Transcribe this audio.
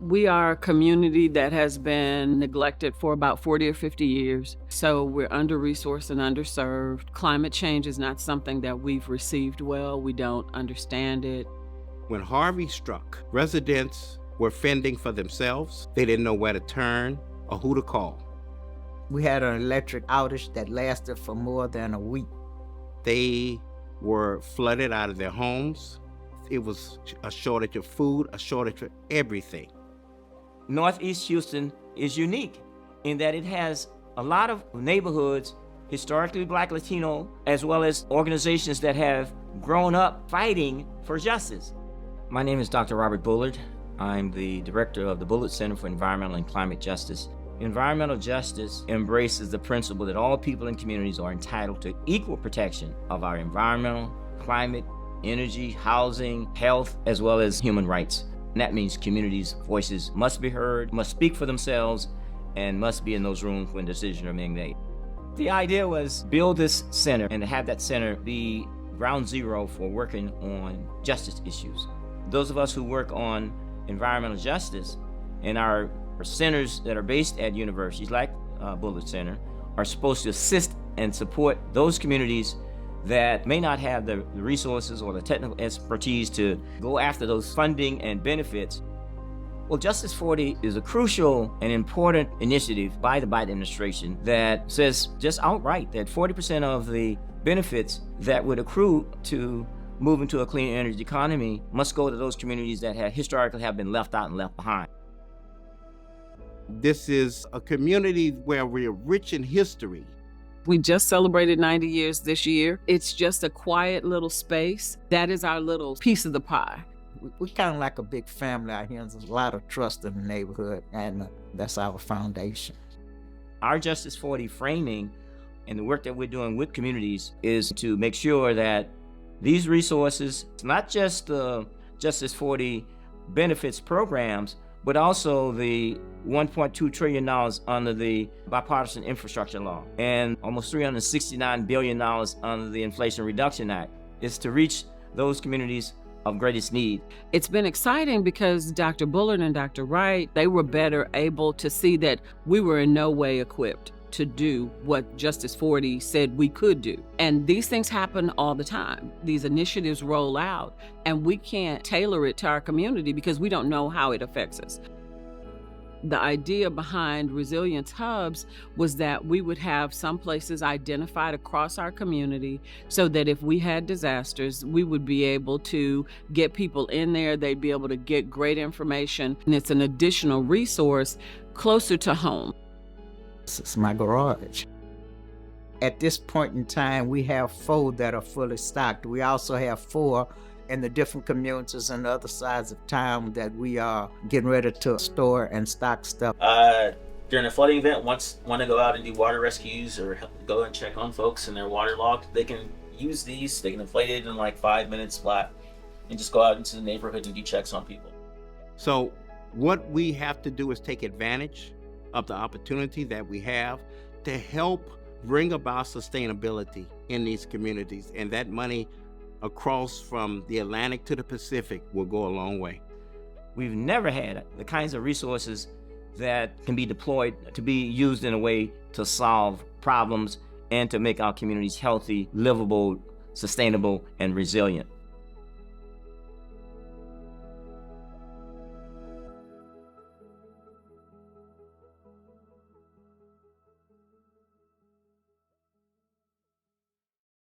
We are a community that has been neglected for about 40 or 50 years. So we're under-resourced and underserved. Climate change is not something that we've received well. We don't understand it. When Harvey struck, residents were fending for themselves. They didn't know where to turn or who to call. We had an electric outage that lasted for more than a week. They were flooded out of their homes. It was a shortage of food, a shortage of everything. Northeast Houston is unique in that it has a lot of neighborhoods, historically Black, Latino, as well as organizations that have grown up fighting for justice. My name is Dr. Robert Bullard. I'm the director of the Bullard Center for Environmental and Climate Justice. Environmental justice embraces the principle that all people and communities are entitled to equal protection of our environmental, climate, energy, housing, health, as well as human rights. And that means communities' voices must be heard, must speak for themselves, and must be in those rooms when decisions are being made. The idea was build this center and to have that center be ground zero for working on justice issues. Those of us who work on environmental justice and our centers that are based at universities like Bullard Center are supposed to assist and support those communities that may not have the resources or the technical expertise to go after those funding and benefits. Well, Justice40 is a crucial and important initiative by the Biden administration that says just outright that 40% of the benefits that would accrue to moving to a clean energy economy must go to those communities that have historically have been left out and left behind. This is a community where we're rich in history. We just celebrated 90 years this year. It's just a quiet little space. That is our little piece of the pie. We're kind of like a big family out here, and there's a lot of trust in the neighborhood, and that's our foundation. Our Justice40 framing and the work that we're doing with communities is to make sure that these resources, not just the Justice40 benefits programs, but also the $1.2 trillion under the bipartisan infrastructure law and almost $369 billion under the Inflation Reduction Act, is to reach those communities of greatest need. It's been exciting because Dr. Bullard and Dr. Wright, they were better able to see that we were in no way equipped to do what Justice40 said we could do. And these things happen all the time. These initiatives roll out, and we can't tailor it to our community because we don't know how it affects us. The idea behind resilience hubs was that we would have some places identified across our community so that if we had disasters, we would be able to get people in there, they'd be able to get great information, and it's an additional resource closer to home. This is my garage. At this point in time, we have 4 that are fully stocked. We also have 4 in the different communities on the other sides of town that we are getting ready to store and stock stuff. During a flooding event, want to go out and do water rescues or go and check on folks and they're waterlogged, they can use these. They can inflate it in like 5 minutes flat and just go out into the neighborhood and do checks on people. So what we have to do is take advantage of the opportunity that we have to help bring about sustainability in these communities. And that money across from the Atlantic to the Pacific will go a long way. We've never had the kinds of resources that can be deployed to be used in a way to solve problems and to make our communities healthy, livable, sustainable, and resilient.